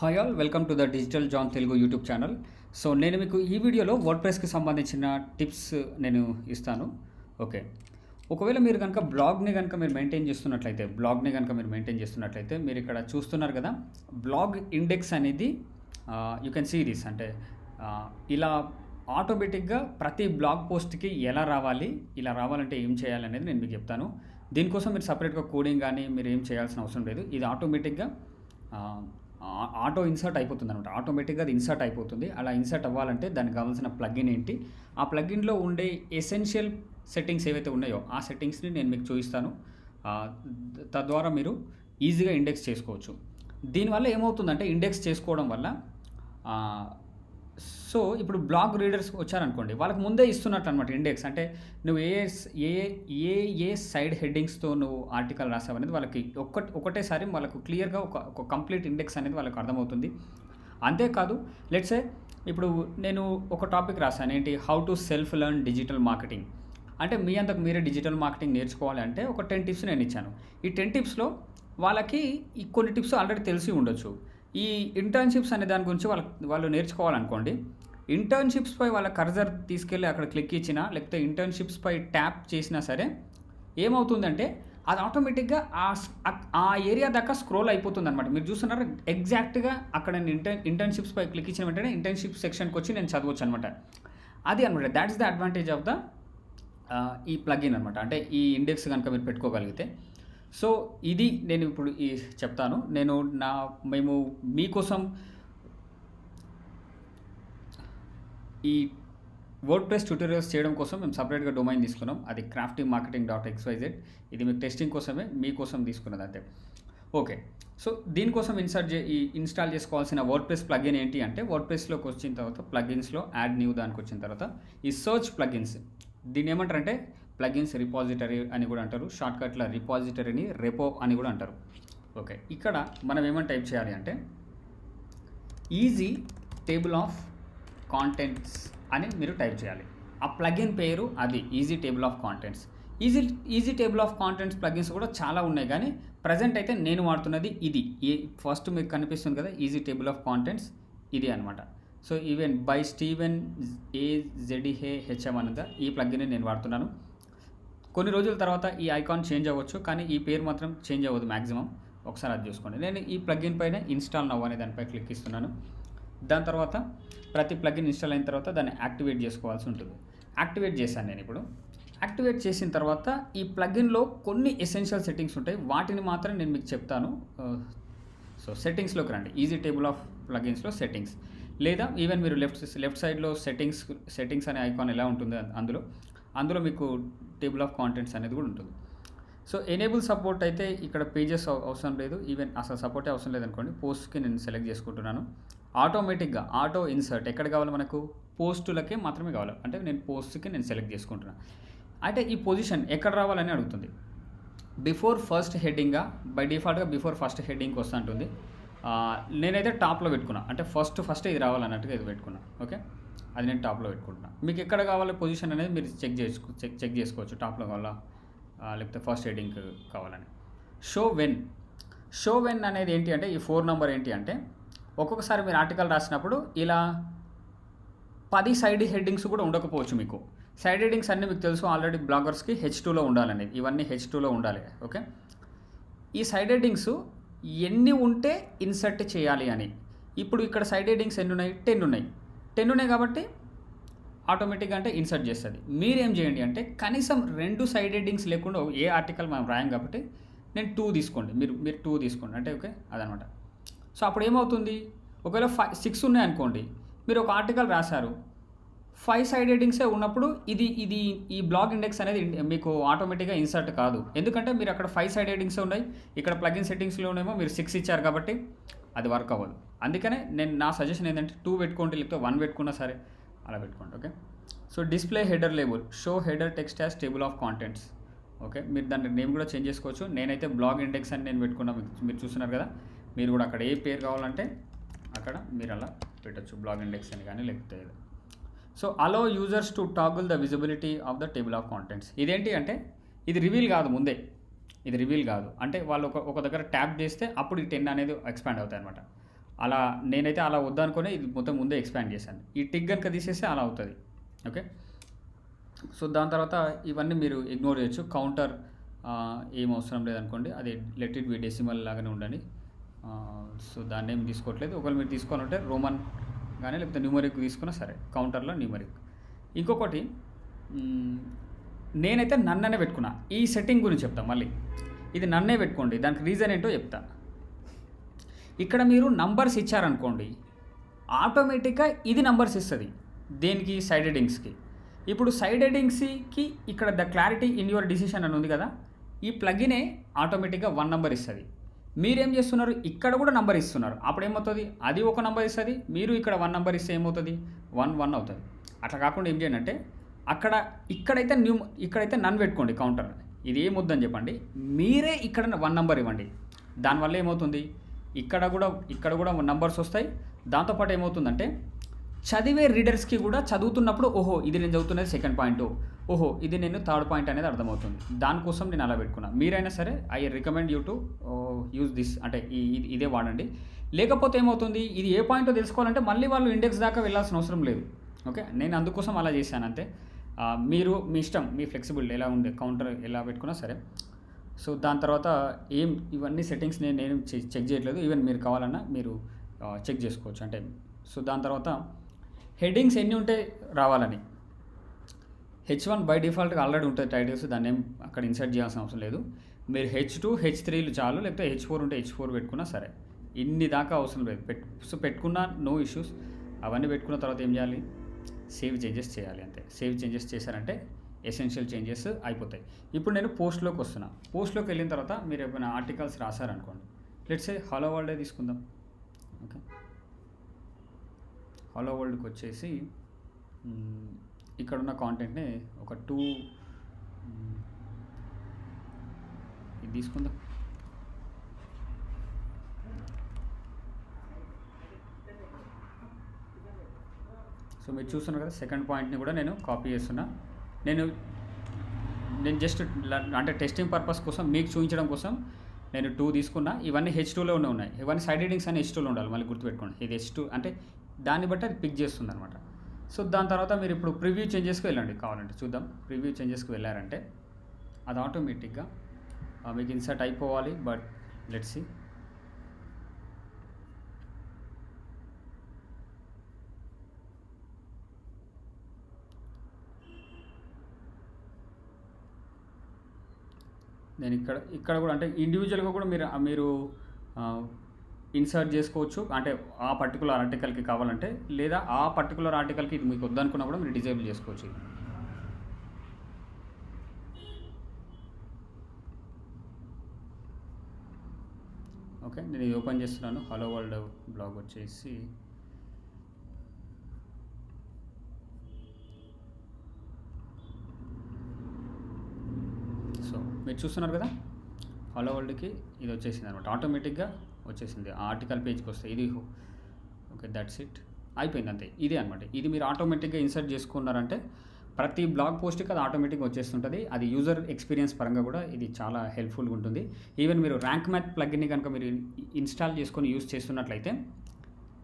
Hi all, welcome to the digital John Telugu YouTube channel. So నేను మీకు ఈ వీడియోలో వర్డ్ప్రెస్కి సంబంధించిన టిప్స్ నేను ఇస్తాను. ఓకే, ఒకవేళ మీరు కనుక బ్లాగ్ని కనుక మీరు మెయింటైన్ చేస్తున్నట్లయితే మీరు ఇక్కడ చూస్తున్నారు కదా, బ్లాగ్ ఇండెక్స్ అనేది యూ కెన్ సీ దిస్. అంటే ఇలా ఆటోమేటిక్గా ప్రతి బ్లాగ్ పోస్ట్కి ఎలా రావాలి, ఇలా రావాలంటే ఏం చేయాలనేది నేను మీకు చెప్తాను. దీనికోసం మీరు సపరేట్గా కోడింగ్ కానీ మీరు ఏం చేయాల్సిన అవసరం లేదు. ఇది ఆటోమేటిక్గా ఆటో ఇన్సర్ట్ అయిపోతుంది అనమాట. ఆటోమేటిక్గా అది ఇన్సర్ట్ అయిపోతుంది. అలా ఇన్సర్ట్ అవ్వాలంటే దానికి కావాల్సిన ప్లగిన్ ఏంటి, ఆ ప్లగిన్లో ఉండే ఎసెన్షియల్ సెట్టింగ్స్ ఏవైతే ఉన్నాయో ఆ సెట్టింగ్స్ని నేను మీకు చూపిస్తాను. తద్వారా మీరు ఈజీగా ఇండెక్స్ చేసుకోవచ్చు. దీనివల్ల ఏమవుతుందంటే, ఇండెక్స్ చేసుకోవడం వల్ల సో ఇప్పుడు బ్లాగ్ రీడర్స్ వచ్చారనుకోండి, వాళ్ళకి ముందే ఇస్తున్నట్టు అనమాట ఇండెక్స్. అంటే నువ్వు ఏ సైడ్ హెడ్డింగ్స్తో నువ్వు ఆర్టికల్ రాసావు అనేది వాళ్ళకి ఒకటేసారి వాళ్ళకు క్లియర్గా ఒక కంప్లీట్ ఇండెక్స్ అనేది వాళ్ళకి అర్థమవుతుంది. అంతేకాదు, లెట్సే ఇప్పుడు నేను ఒక టాపిక్ రాశాను, ఏంటి, how to self learn digital marketing. అంటే మీ అంతకు మీరే డిజిటల్ మార్కెటింగ్ నేర్చుకోవాలి అంటే ఒక 10 టిప్స్ నేను ఇచ్చాను. ఈ 10 టిప్స్లో వాళ్ళకి ఈ కొన్ని టిప్స్ ఆల్రెడీ తెలిసి ఉండొచ్చు. ఈ ఇంటర్న్షిప్స్ అనే దాని గురించి వాళ్ళు నేర్చుకోవాలనుకోండి, ఇంటర్న్షిప్స్పై వాళ్ళ కర్సర్ తీసుకెళ్ళి అక్కడ క్లిక్ ఇచ్చినా, లేకపోతే ఇంటర్న్షిప్స్పై ట్యాప్ చేసినా సరే ఏమవుతుందంటే అది ఆటోమేటిక్గా ఆ ఏరియా దాకా స్క్రోల్ అయిపోతుంది అనమాట. మీరు చూస్తున్నారు ఎగ్జాక్ట్గా అక్కడ నేను ఇంటర్న్షిప్స్పై క్లిక్ ఇచ్చిన వెంటనే ఇంటర్న్షిప్ సెక్షన్కి వచ్చి నేను చదవచ్చు అనమాట. అది అనమాట, that is the advantage of the ఈ ప్లగిన్ అనమాట. అంటే ఈ ఇండెక్స్ కనుక మీరు పెట్టుకోగలిగితే. సో ఇది నేను ఇప్పుడు చెప్తాను. మేము మీకోసం ఈ వర్డ్ప్రెస్ ట్యూటోరియల్స్ చేయడం కోసం మేము సపరేట్గా డొమైన్ తీసుకున్నాం. అది craftymarketing.xyz. ఇది మీకు టెస్టింగ్ కోసమే, మీకోసం తీసుకున్నది అంతే. ఓకే, సో దీనికోసం ఇన్స్టాల్ చేసుకోవాల్సిన వర్డ్ప్రెస్ ప్లగిన్ ఏంటి అంటే, వర్డ్ప్రెస్లోకి వచ్చిన తర్వాత ప్లగిన్స్లో యాడ్ న్యూ దానికి వచ్చిన తర్వాత ఈ సర్చ్ ప్లగిన్స్, దీన్ని ఏమంటారంటే ప్లగిన్స్ రిపాజిటరీ అని కూడా అంటారు. షార్ట్కట్లో రిపాజిటరీని రెపో అని కూడా అంటారు. ఓకే, ఇక్కడ మనం ఏమని టైప్ చేయాలి అంటే ఈజీ టేబుల్ ఆఫ్ కాంటెంట్స్ అని మీరు టైప్ చేయాలి. ఆ ప్లగిన్ పేరు అది, easy table of contents. Easy table of contents plugins కూడా చాలా ఉన్నాయి, కానీ ప్రజెంట్ అయితే నేను వాడుతున్నది ఇది. ఫస్ట్ మీకు కనిపిస్తుంది కదా, ఈజీ టేబుల్ ఆఫ్ కాంటెంట్స్, ఇది అనమాట. So even by Steven AZEHM అనేది ఈ ప్లగిన్ నేను వాడుతున్నాను. కొన్ని రోజుల తర్వాత ఈ ఐకాన్ చేంజ్ అవ్వచ్చు, కానీ ఈ పేరు మాత్రం చేంజ్ అవ్వదు మ్యాక్సిమం. ఒకసారి అది చూసుకోండి. నేను ఈ ప్లగిన్ పైన ఇన్స్టాల్ నవ్ అనే దానిపై క్లిక్ ఇస్తున్నాను. దాని తర్వాత ప్రతి ప్లగిన్ ఇన్స్టాల్ అయిన తర్వాత దాన్ని యాక్టివేట్ చేసుకోవాల్సి ఉంటుంది. యాక్టివేట్ చేశాను నేను ఇప్పుడు. యాక్టివేట్ చేసిన తర్వాత ఈ ప్లగిన్లో కొన్ని ఎసెన్షియల్ సెట్టింగ్స్ ఉంటాయి, వాటిని మాత్రం నేను మీకు చెప్తాను. సో సెట్టింగ్స్లోకి రండి, ఈజీ టేబుల్ ఆఫ్ ప్లగిన్స్లో సెట్టింగ్స్, లేదా ఈవెన్ మీరు లెఫ్ట్ సైడ్లో సెట్టింగ్స్ అనే ఐకాన్ ఎలా ఉంటుంది అందులో మీకు టేబుల్ ఆఫ్ కాంటెంట్స్ అనేది కూడా ఉంటుంది. సో ఎనేబుల్ సపోర్ట్ అయితే ఇక్కడ పేజెస్ అవసరం లేదు, ఈవెన్ అసలు సపోర్టే అవసరం లేదనుకోండి. పోస్ట్కి నేను సెలెక్ట్ చేసుకుంటున్నాను. ఆటోమేటిక్గా ఆటో ఇన్సర్ట్ ఎక్కడ కావాలి, మనకు పోస్టులకే మాత్రమే కావాలి. అంటే నేను పోస్ట్కి నేను సెలెక్ట్ చేసుకుంటున్నాను. అయితే ఈ పొజిషన్ ఎక్కడ రావాలని అడుగుతుంది. బిఫోర్ ఫస్ట్ హెడ్డింగ్గా, బై డిఫాల్ట్గా బిఫోర్ ఫస్ట్ హెడ్డింగ్కి వస్తూ ఉంటుంది. నేనైతే టాప్లో పెట్టుకున్నా, అంటే ఫస్ట్ ఇది రావాలన్నట్టుగా ఇది పెట్టుకున్నా. ఓకే, అది నేను టాప్లో పెట్టుకుంటున్నా. మీకు ఎక్కడ కావాలి పొజిషన్ అనేది మీరు చెక్ చేసుకోవచ్చు, టాప్లో కావాలా లేకపోతే ఫస్ట్ హెడ్డింగ్ కావాలని. షో వెన్ అనేది ఏంటి అంటే, ఈ 4 నెంబర్ ఏంటి అంటే, ఒక్కొక్కసారి మీరు ఆర్టికల్ రాసినప్పుడు ఇలా 10 సైడ్ హెడ్డింగ్స్ కూడా ఉండకపోవచ్చు. మీకు సైడ్ హెడ్డింగ్స్ అన్నీ మీకు తెలుసు ఆల్రెడీ, బ్లాగర్స్కి H2లో ఉండాలనేది, ఇవన్నీ H2లో ఉండాలి. ఓకే, ఈ సైడ్ హెడ్డింగ్స్ ఎన్ని ఉంటే ఇన్సర్ట్ చేయాలి అని. ఇప్పుడు ఇక్కడ సైడ్ హెడ్డింగ్స్ ఎన్ని ఉన్నాయి, 10 ఉన్నాయి కాబట్టి ఆటోమేటిక్గా అంటే ఇన్సర్ట్ చేస్తుంది. మీరేం చేయండి అంటే, కనీసం 2 సైడ్ హెడ్డింగ్స్ లేకుండా ఏ ఆర్టికల్ మనం రాయం కాబట్టి నేను 2 తీసుకోండి, మీరు 2 తీసుకోండి అంటే. ఓకే, అదనమాట. సో అప్పుడు ఏమవుతుంది, ఒకవేళ 6 ఉన్నాయనుకోండి, మీరు ఒక ఆర్టికల్ రాశారు, 5 సైడ్ హెడ్డింగ్సే ఉన్నప్పుడు ఇది ఈ బ్లాగ్ ఇండెక్స్ అనేది మీకు ఆటోమేటిక్గా ఇన్సర్ట్ కాదు. ఎందుకంటే మీరు అక్కడ 5 సైడ్ హెడ్డింగ్సే ఉన్నాయి, ఇక్కడ ప్లగిన్ సెట్టింగ్స్లోనేమో మీరు 6 ఇచ్చారు కాబట్టి అది వర్క్ అవ్వదు. అందుకనే నా సజెషన్ ఏంటంటే 2 పెట్టుకోండి, లేకపోతే 1 పెట్టుకున్నా సరే, అలా పెట్టుకోండి. Okay, so display header label, show header text as table of contents. Okay, మీరు దాన్ని నేమ్ కూడా చేంజ్ చేసుకోవచ్చు. నేనైతే బ్లాగ్ ఇండెక్స్ అని నేను పెట్టుకున్నా, మీరు చూస్తున్నారు కదా. మీరు కూడా అక్కడ ఏ పేరు కావాలంటే అక్కడ మీరు అలా పెట్టచ్చు, బ్లాగ్ ఇండెక్స్ అని కానీ లేకపోతే. So allow users to toggle the visibility of the table of contents. ఇదేంటి అంటే, ఇది రివీల్ కాదు ముందే, ఇది రివీల్ కాదు. అంటే వాళ్ళు ఒక దగ్గర ట్యాప్ చేస్తే అప్పుడు ఈ 10 అనేది ఎక్స్పాండ్ అవుతాయి అనమాట. అలా నేనైతే అలా వద్దనుకుని ఇది మొత్తం ముందే ఎక్స్పాండ్ చేశాను. ఈ టిక్ కనుక తీసేస్తే అలా అవుతుంది. ఓకే. సో దాని తర్వాత ఇవన్నీ మీరు ఇగ్నోర్ చేయొచ్చు. కౌంటర్ ఏం అవసరం లేదనుకోండి, అది లెట్ ఇట్ బి డెసిమల్ లాగానే ఉండండి. సో దాన్ని ఏం తీసుకోవట్లేదు. ఒకవేళ మీరు తీసుకోవాలంటే రోమన్ కానీ లేకపోతే న్యూమరిక్ తీసుకున్నా సరే, కౌంటర్లో న్యూమరిక్. ఇంకొకటి నేనైతే నన్ననే పెట్టుకున్నా. ఈ సెట్టింగ్ గురించి చెప్తా మళ్ళీ. ఇది నన్నే పెట్టుకోండి, దానికి రీజన్ ఏంటో చెప్తా. ఇక్కడ మీరు నంబర్స్ ఇచ్చారనుకోండి, ఆటోమేటిక్గా ఇది నంబర్స్ ఇస్తుంది. దేనికి? సైడ్ హెడ్డింగ్స్కి. ఇప్పుడు సైడ్ హెడ్డింగ్స్కి ఇక్కడ the clarity in your decision అని ఉంది కదా, ఈ ప్లగినే ఆటోమేటిక్గా 1 నెంబర్ ఇస్తుంది. మీరేం చేస్తున్నారు? ఇక్కడ కూడా నెంబర్ ఇస్తున్నారు. అప్పుడు ఏమవుతుంది? అది ఒక నెంబర్ ఇస్తుంది, మీరు ఇక్కడ 1 నెంబర్ ఇస్తే ఏమవుతుంది? 1 1 అవుతుంది. అట్లా కాకుండా ఏం చేయండి అంటే, ఇక్కడైతే నన్ను పెట్టుకోండి కౌంటర్. ఇది ఏమొద్దని చెప్పండి, మీరే ఇక్కడ 1 నెంబర్ ఇవ్వండి. దానివల్ల ఏమవుతుంది? ఇక్కడ కూడా నంబర్స్ వస్తాయి. దాంతోపాటు ఏమవుతుందంటే, చదివే రీడర్స్కి కూడా చదువుతున్నప్పుడు ఓహో ఇది నేను చదువుతున్నది సెకండ్ పాయింట్, ఓహో ఇది నేను థర్డ్ పాయింట్ అనేది అర్థమవుతుంది. దానికోసం నేను అలా పెట్టుకున్నాను. మీరైనా సరే I recommend you to use this, అంటే ఇదే వాడండి. లేకపోతే ఏమవుతుంది, ఇది ఏ పాయింటో తెలుసుకోవాలంటే మళ్ళీ వాళ్ళు ఇండెక్స్ దాకా వెళ్ళాల్సిన అవసరం లేదు. ఓకే, నేను అందుకోసం అలా చేశాను అంతే. మీరు మీ ఇష్టం, మీ ఫ్లెక్సిబిలిటీ ఎలా ఉంది, కౌంటర్ ఎలా పెట్టుకున్నా సరే. సో దాని తర్వాత ఇవన్నీ సెట్టింగ్స్ నేను చెక్ చేయట్లేదు. ఈవెన్ మీరు కావాలన్నా మీరు చెక్ చేసుకోవచ్చు. అంటే సో దాని తర్వాత హెడ్డింగ్స్ ఎన్ని ఉంటే రావాలని, H1 బై డిఫాల్ట్గా ఆల్రెడీ ఉంటుంది టైటిల్స్, దాన్ని ఏం అక్కడ ఇన్సర్ట్ చేయాల్సిన అవసరం లేదు. మీరు H2 H3లు చాలు, లేకపోతే H4 ఉంటే H4 పెట్టుకున్నా సరే. ఇన్ని దాకా అవసరం లేదు. పెట్టుకున్నా నో ఇష్యూస్. అవన్నీ పెట్టుకున్న తర్వాత ఏం చేయాలి? సేవ్ చేంజెస్ చేయాలి అంతే. సేవ్ చేంజెస్ చేశారంటే ఎసెన్షియల్ చేంజెస్ అయిపోతాయి. ఇప్పుడు నేను పోస్ట్లోకి వస్తున్నా. పోస్ట్లోకి వెళ్ళిన తర్వాత మీరు ఏమైనా ఆర్టికల్స్ రాశారనుకోండి, లెట్స్ సే హలో వరల్డే తీసుకుందాం. ఓకే, హలో వరల్డ్కి వచ్చేసి ఇక్కడున్న కాంటెంట్ని ఒక 2 ఇది తీసుకుందాం. సో మీరు చూస్తున్నారు కదా, సెకండ్ పాయింట్ని కూడా నేను కాపీ చేస్తున్నా. నేను జస్ట్ అంటే టెస్టింగ్ పర్పస్ కోసం మీకు చూపించడం కోసం నేను 2 తీసుకున్నా. ఇవన్నీ H2లోనే ఉన్నాయి. ఇవన్నీ సైడ్ హెడ్డింగ్స్ అని H2లో ఉండాలి, మళ్ళీ గుర్తుపెట్టుకోండి. ఇది H2 అంటే దాన్ని బట్టి అది పిక్ చేస్తుంది అనమాట. సో దాని తర్వాత మీరు ఇప్పుడు ప్రివ్యూ చేంజెస్కి వెళ్ళండి. కావాలంటే చూద్దాం. ప్రివ్యూ చేంజెస్కి వెళ్ళారంటే అది ఆటోమేటిక్గా మీకు ఇన్సర్ట్ అయిపోవాలి. But let's see. నేను ఇక్కడ కూడా అంటే ఇండివిజువల్గా కూడా మీరు ఇన్సర్ట్ చేసుకోవచ్చు. అంటే ఆ పర్టికులర్ ఆర్టికల్కి కావాలంటే, లేదా ఆ పర్టికులర్ ఆర్టికల్కి ఇది మీకు వద్దనుకున్నా కూడా మీరు డిజేబుల్ చేసుకోవచ్చు. ఓకే, నేను ఇది ఓపెన్ చేస్తున్నాను. హలో వరల్డ్ బ్లాగ్ వచ్చేసి సో మీరు చూస్తున్నారు కదా, హలో వరల్డ్కి ఇది వచ్చేసింది అనమాట. ఆటోమేటిక్గా వచ్చేసింది. ఆ ఆర్టికల్ పేజ్కి వస్తే ఇది ఓకే, దట్స్ ఇట్, అయిపోయింది అంతే. ఇదే అనమాట. ఇది మీరు ఆటోమేటిక్గా ఇన్సర్ట్ చేసుకున్నారంటే ప్రతి బ్లాగ్ పోస్ట్కి అది ఆటోమేటిక్గా వచ్చేస్తుంటుంది. అది యూజర్ ఎక్స్పీరియన్స్ పరంగా కూడా ఇది చాలా హెల్ప్ఫుల్గా ఉంటుంది. ఈవెన్ మీరు ర్యాంక్ మ్యాథ్ ప్లగ్ని కనుక మీరు ఇన్స్టాల్ చేసుకొని యూజ్ చేస్తున్నట్లయితే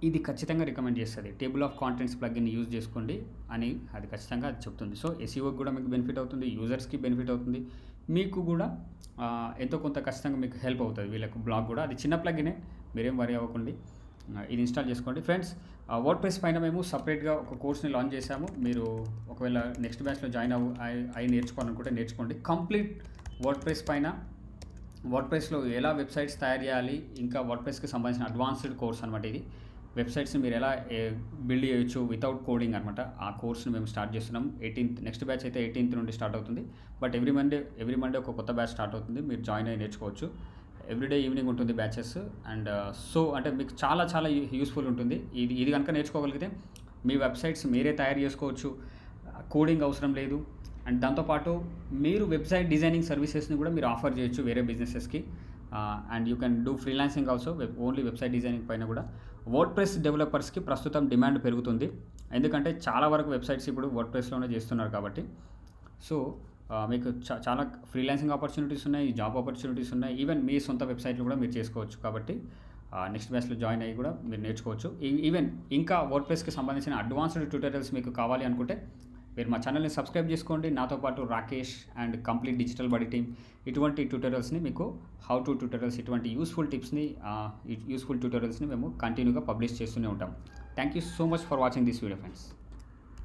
ఇది ఖచ్చితంగా రికమెండ్ చేస్తుంది. టేబుల్ ఆఫ్ కాంటెంట్స్ ప్లగ్ని యూజ్ చేసుకోండి అని అది ఖచ్చితంగా అది చెప్తుంది. సో ఎస్ఈఓకి కూడా మీకు బెనిఫిట్ అవుతుంది, యూజర్స్కి బెనిఫిట్ అవుతుంది, మీకు కూడా ఎంతో కొంత ఖచ్చితంగా మీకు హెల్ప్ అవుతుంది. వీళ్ళకు బ్లాగ్ కూడా అది చిన్న ప్లగ్నే, మీరేం వరీ అవ్వకండి. ఇది ఇన్స్టాల్ చేసుకోండి. ఫ్రెండ్స్, వర్డ్ప్రెస్ పైన మేము సపరేట్గా ఒక కోర్స్ని లాంచ్ చేశాము. మీరు ఒకవేళ నెక్స్ట్ బ్యాచ్లో జాయిన్ అయి నేర్చుకోవాలనుకుంటే నేర్చుకోండి. కంప్లీట్ వర్డ్ప్రెస్ పైన, వర్డ్ప్రెస్లో ఎలా వెబ్సైట్స్ తయారు చేయాలి, ఇంకా వర్డ్ప్రెస్కి సంబంధించిన అడ్వాన్స్డ్ కోర్స్ అనమాట ఇది. వెబ్సైట్స్ని మీరు ఎలా బిల్డ్ చేయొచ్చు వితౌట్ కోడింగ్ అనమాట. ఆ కోర్స్ని మేము స్టార్ట్ చేస్తున్నాం. 18th నెక్స్ట్ బ్యాచ్ అయితే 18th నుండి స్టార్ట్ అవుతుంది. బట్ ఎవ్రీ మండే ఒక కొత్త బ్యాచ్ స్టార్ట్ అవుతుంది. మీరు జాయిన్ అయ్యి నేర్చుకోవచ్చు. ఎవ్రీడే ఈవినింగ్ ఉంటుంది బ్యాచెస్. అండ్ సో అంటే మీకు చాలా చాలా యూస్ఫుల్ ఉంటుంది. ఇది కనుక నేర్చుకోగలిగితే మీ వెబ్సైట్స్ మీరే తయారు చేసుకోవచ్చు, కోడింగ్ అవసరం లేదు. అండ్ దాంతోపాటు మీరు వెబ్సైట్ డిజైనింగ్ సర్వీసెస్ని కూడా మీరు ఆఫర్ చేయొచ్చు వేరే బిజినెసెస్కి. And you can do freelancing also. Only website designing పైన కూడా వర్డ్ప్రెస్ డెవలపర్స్కి ప్రస్తుతం డిమాండ్ పెరుగుతుంది. ఎందుకంటే చాలా వరకు వెబ్సైట్స్ ఇప్పుడు వర్డ్ప్రెస్లోనే చేస్తున్నారు కాబట్టి. సో మీకు చాలా ఫ్రీలాన్సింగ్ ఆపర్చునిటీస్ ఉన్నాయి, జాబ్ ఆపర్చునిటీస్ ఉన్నాయి. ఈవెన్ మీ సొంత వెబ్సైట్లు కూడా మీరు చేసుకోవచ్చు. కాబట్టి నెక్స్ట్ బ్యాచ్లో జాయిన్ అయ్యి కూడా మీరు నేర్చుకోవచ్చు. ఈవెన్ ఇంకా వర్డ్‌ప్రెస్‌కి సంబంధించిన అడ్వాన్స్డ్ ట్యూటోరియల్స్ మీకు కావాలి అనుకుంటే మీరు మా ఛానల్‌ని సబ్స్క్రైబ్ చేసుకోండి. నాతో పాటు Rakesh and complete digital buddy team ఇటువంటి ట్యూటోరియల్స్‌ని మీకు హౌ టు ట్యూటోరియల్స్ ఇటువంటి యూస్ఫుల్ టిప్స్‌ని యూస్ఫుల్ ట్యూటోరియల్స్‌ని మేము కంటిన్యూగా పబ్లిష్ చేస్తూనే ఉంటాం. Thank you so much for watching this video friends.